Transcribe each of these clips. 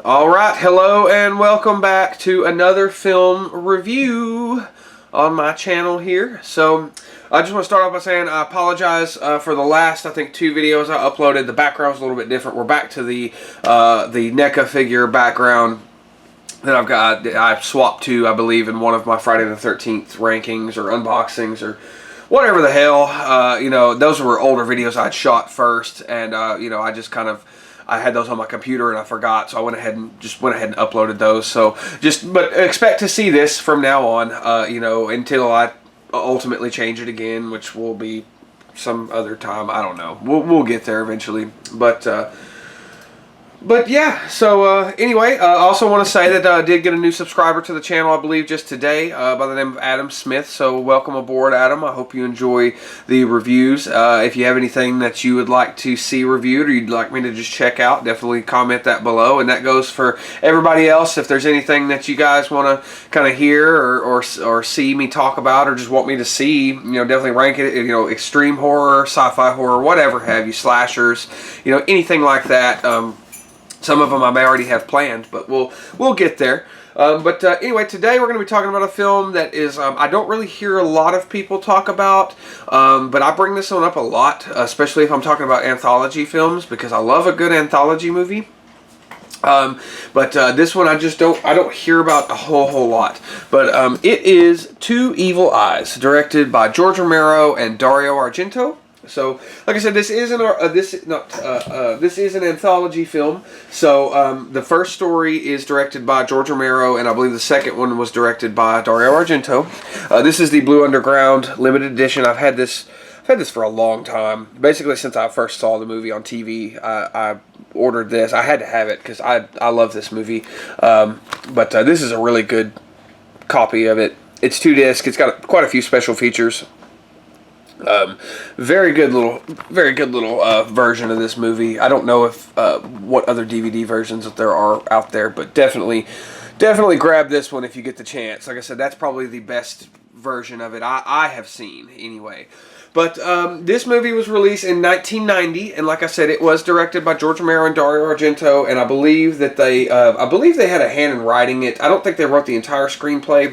Alright, hello and welcome back to another film review on my channel here. So, I just want to start off by saying I apologize for the last, I think, two videos I uploaded. The background's a little bit different. We're back to the NECA figure background that I've swapped to, I believe, in one of my Friday the 13th rankings or unboxings or whatever the hell. Those were older videos I'd shot first, and I just kind of had those on my computer and I forgot, so I went ahead and uploaded those. So but expect to see this from now on, until I ultimately change it again, which will be some other time. I don't know. We'll get there eventually, But yeah, so anyway, I also want to say that I did get a new subscriber to the channel, I believe, just today, by the name of Adam Smith. So welcome aboard, Adam. I hope you enjoy the reviews. If you have anything that you would like to see reviewed or you'd like me to just check out, definitely comment that below. And that goes for everybody else. If there's anything that you guys want to kind of hear or see me talk about or just want me to see, definitely rank it, extreme horror, sci-fi horror, whatever have you, slashers, anything like that. Some of them I may already have planned, but we'll get there. Anyway, today we're going to be talking about a film that is I don't really hear a lot of people talk about, but I bring this one up a lot, especially if I'm talking about anthology films, because I love a good anthology movie. This one I don't hear about a whole lot. But it is Two Evil Eyes, directed by George Romero and Dario Argento. So, like I said, this is an anthology film. So, the first story is directed by George Romero, and I believe the second one was directed by Dario Argento. This is the Blue Underground limited edition. I've had this for a long time. Basically, since I first saw the movie on TV, I ordered this. I had to have it because I love this movie. This is a really good copy of it. It's 2 discs. It's got quite a few special features. Very good little version of this movie. I don't know if what other DVD versions that there are out there, but definitely grab this one if you get the chance. Like I said, that's probably the best version of it I have seen anyway. But this movie was released in 1990, and like I said, it was directed by George Romero and Dario Argento, and I believe that they had a hand in writing it. I don't think they wrote the entire screenplay.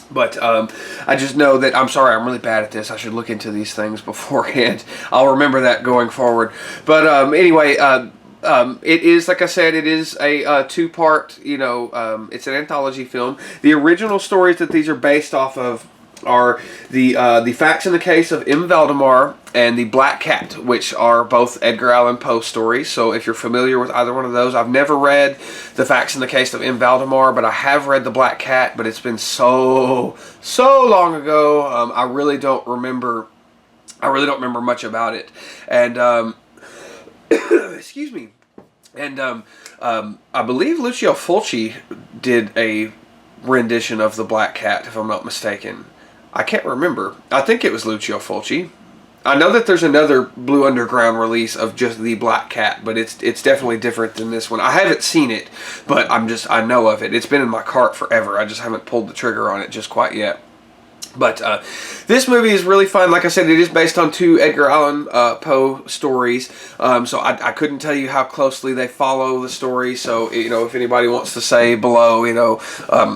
But I just know that, I'm sorry, I'm really bad at this. I should look into these things beforehand. I'll remember that going forward. But anyway, it is, like I said, it is a two-part, it's an anthology film. The original stories that these are based off of are the Facts in the Case of M. Valdemar and The Black Cat, which are both Edgar Allan Poe stories. So if you're familiar with either one of those, I've never read The Facts in the Case of M. Valdemar, but I have read The Black Cat, but it's been so long ago. I really don't remember much about it. And excuse me. And I believe Lucio Fulci did a rendition of The Black Cat, if I'm not mistaken. I can't remember. I think it was Lucio Fulci. I know that there's another Blue Underground release of just The Black Cat, but it's definitely different than this one. I haven't seen it, but I know of it. It's been in my cart forever. I just haven't pulled the trigger on it just quite yet. But this movie is really fun. Like I said, it is based on 2 Edgar Allan Poe stories. So I couldn't tell you how closely they follow the story. So, if anybody wants to say below,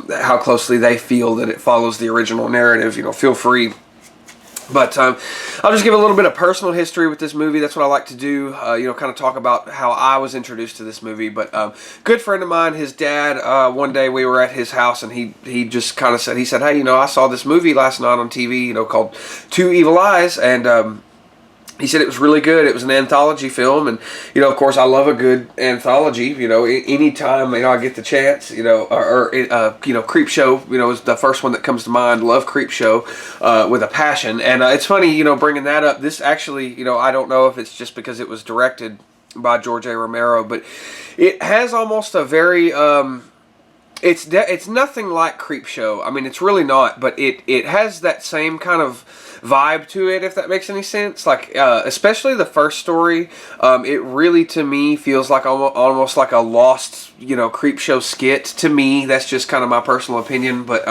how closely they feel that it follows the original narrative, feel free. But I'll just give a little bit of personal history with this movie. That's what I like to do, kind of talk about how I was introduced to this movie. But good friend of mine, his dad, one day we were at his house, and he just kind of said, hey, I saw this movie last night on TV, called Two Evil Eyes, and he said it was really good. It was an anthology film, and of course, I love a good anthology. Anytime I get the chance, Creep Show, is the first one that comes to mind. Love Creep Show with a passion, and it's funny, bringing that up. This actually, I don't know if it's just because it was directed by George A. Romero, but it has almost a very it's nothing like Creep Show. I mean, it's really not, but it has that same kind of vibe to it, if that makes any sense. Like, especially the first story, it really, to me, feels like almost like a lost, Creep Show skit. To me, that's just kind of my personal opinion, but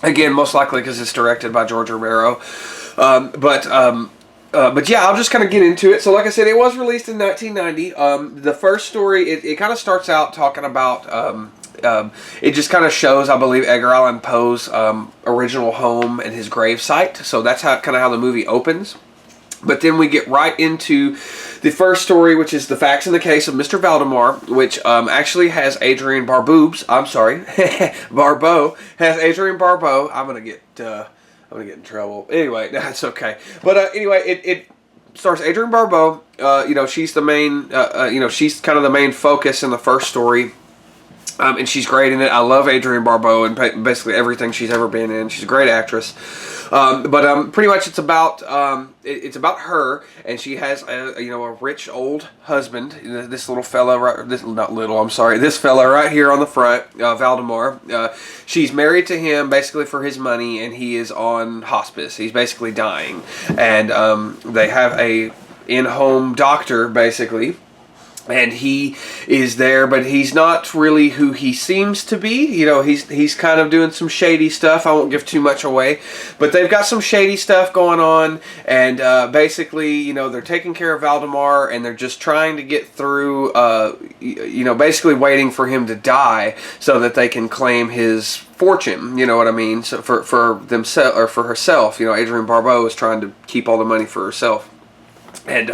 again, most likely because it's directed by George Romero. But yeah, I'll just kind of get into it. So like I said, it was released in 1990. The first story, it kind of starts out talking about, it just kind of shows, I believe, Edgar Allan Poe's original home and his gravesite. So that's how the movie opens. But then we get right into the first story, which is The Facts in the Case of Mr. Valdemar, which actually has Adrienne Barbeau's. I'm sorry, Barbeau has Adrienne Barbeau. I'm gonna get in trouble. Anyway, that's okay. But anyway, it stars Adrienne Barbeau. She's the main. She's kind of the main focus in the first story. And she's great in it. I love Adrienne Barbeau and basically everything she's ever been in. She's a great actress. But pretty much it's about her, and she has a rich old husband. This little fella, this fella right here on the front, Valdemar. She's married to him basically for his money, and he is on hospice. He's basically dying, and they have a in-home doctor basically. And he is there, but he's not really who he seems to be. He's kind of doing some shady stuff. I won't give too much away, but they've got some shady stuff going on. And basically, they're taking care of Valdemar, and they're just trying to get through. Basically waiting for him to die so that they can claim his fortune. You know what I mean? So for themselves or for herself. Adrienne Barbeau is trying to keep all the money for herself. And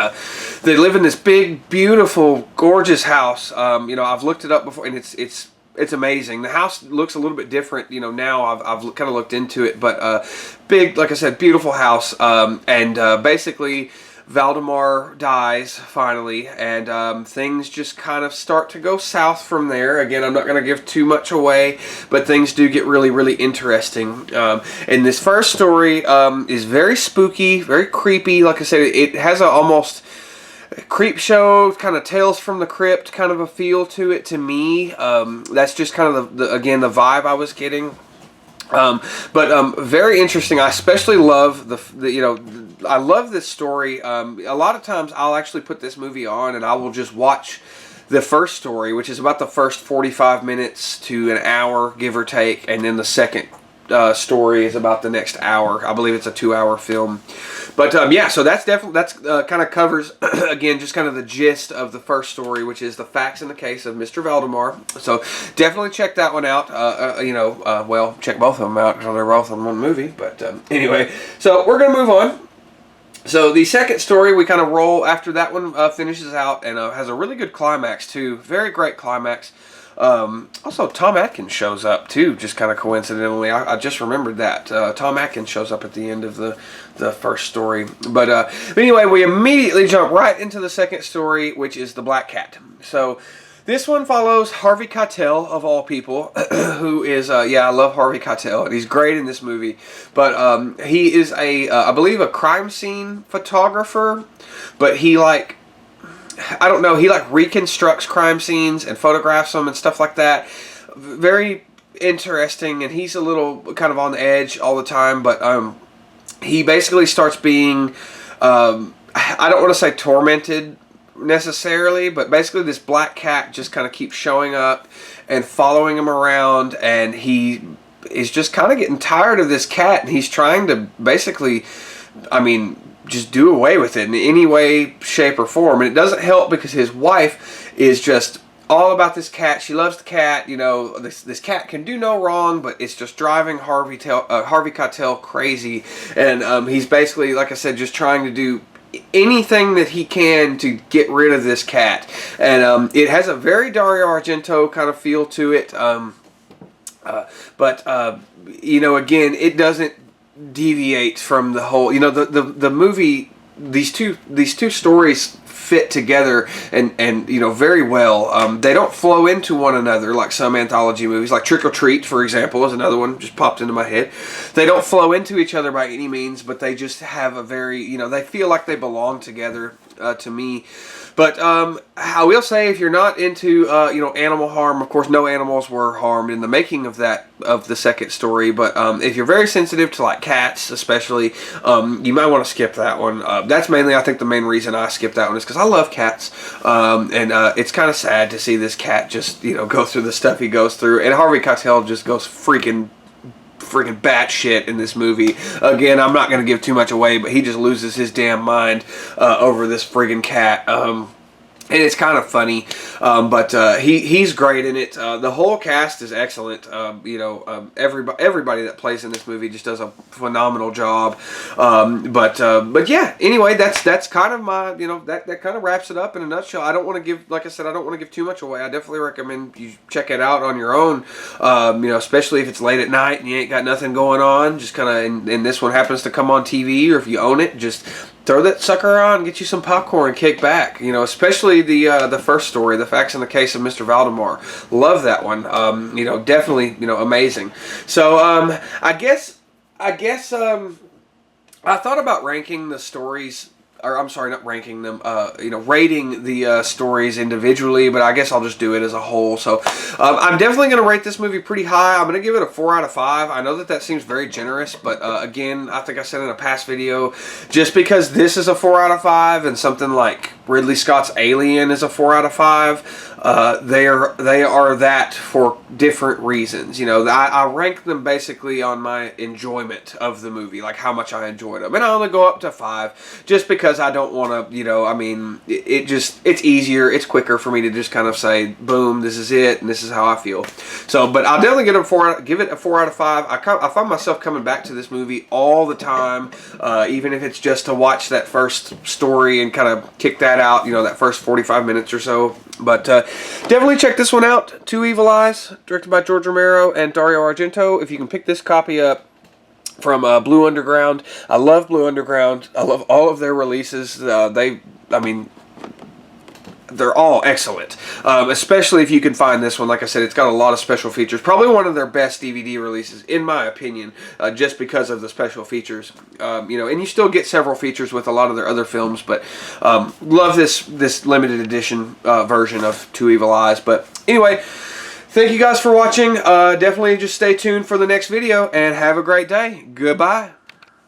they live in this big, beautiful, gorgeous house. I've looked it up before, and it's amazing. The house looks a little bit different. Now I've kind of looked into it, but big, like I said, beautiful house. Basically, Valdemar dies finally, and things just kind of start to go south from there. Again, I'm not going to give too much away, but things do get really, really interesting. And this first story is very spooky, very creepy. Like I said, it has a almost creep show, kind of Tales from the Crypt kind of a feel to it to me. That's just kind of the vibe I was getting. Very interesting. I especially love I love this story. A lot of times I'll actually put this movie on and I will just watch the first story, which is about the first 45 minutes to an hour, give or take, and then the second story is about the next hour. I believe it's a 2-hour film. But so that's kind of covers again just kind of the gist of the first story, which is The Facts in the Case of Mr. Valdemar. So definitely check that one out. Check both of them out because they're both in one movie. But anyway, so we're gonna move on. So the second story, we kind of roll after that one finishes out and has a really good climax too. Very great climax. Also, Tom Atkins shows up too, just kind of coincidentally. I just remembered that. Tom Atkins shows up at the end of the first story. But anyway, we immediately jump right into the second story, which is The Black Cat. So this one follows Harvey Keitel, of all people, who is, I love Harvey Keitel, and he's great in this movie. But he is I believe a crime scene photographer, but he he reconstructs crime scenes and photographs them and stuff like that. Very interesting, and he's a little kind of on the edge all the time, but he basically starts being, I don't want to say tormented necessarily, but basically this black cat just kind of keeps showing up and following him around, and he is just kind of getting tired of this cat, and he's trying to basically, just do away with it in any way, shape, or form. And it doesn't help because his wife is just all about this cat. She loves the cat. This cat can do no wrong, but it's just driving Harvey Keitel crazy. And he's basically, like I said, just trying to do anything that he can to get rid of this cat. And it has a very Dario Argento kind of feel to it. Again, it doesn't deviate from the whole, the movie. These two stories fit together and very well. They don't flow into one another like some anthology movies, like Trick or Treat, for example, is another one just popped into my head. They don't flow into each other by any means, but they just have a very, they feel like they belong together to me. But I will say, if you're not into animal harm, of course, no animals were harmed in the making of the second story. But if you're very sensitive to like cats, especially, you might want to skip that one. That's mainly, I think, the main reason I skipped that one is because I love cats, and it's kind of sad to see this cat just go through the stuff he goes through, and Harvey Keitel just goes freaking freaking batshit in this movie. Again, I'm not going to give too much away, but he just loses his damn mind over this friggin' cat. And it's kind of funny, but he's great in it. The whole cast is excellent. Everybody that plays in this movie just does a phenomenal job. But yeah. Anyway, that's kind of my that kind of wraps it up in a nutshell. I don't want to give, like I said, I don't want to give too much away. I definitely recommend you check it out on your own. Especially if it's late at night and you ain't got nothing going on. Just kind of, and this one happens to come on TV, or if you own it, just throw that sucker on, get you some popcorn, and kick back. Especially the first story, The Facts in the Case of Mr. Valdemar. Love that one. Definitely, amazing. So, I guess I thought about ranking the stories. Or I'm sorry, not ranking them, rating the stories individually, but I guess I'll just do it as a whole. So I'm definitely going to rate this movie pretty high. I'm going to give it a 4 out of 5. I know that seems very generous, but again, I think I said in a past video, just because this is a 4 out of 5 and something like Ridley Scott's Alien is a 4 out of 5, they are that for different reasons. I rank them basically on my enjoyment of the movie, like how much I enjoyed them, and I only go up to 5 just because I don't want to, it's easier, it's quicker for me to just kind of say, boom, this is it, and this is how I feel. So, but I'll definitely give it a 4 out of 5. I find myself coming back to this movie all the time, even if it's just to watch that first story and kind of kick that out, that first 45 minutes or so. But definitely check this one out. Two Evil Eyes, directed by George Romero and Dario Argento. If you can pick this copy up from Blue Underground. I love Blue Underground. I love all of their releases. They're all excellent. Especially if you can find this one. Like I said, it's got a lot of special features. Probably one of their best DVD releases, in my opinion, just because of the special features. And you still get several features with a lot of their other films, but love this limited edition version of Two Evil Eyes. But anyway, thank you guys for watching. Definitely just stay tuned for the next video, and have a great day. Goodbye.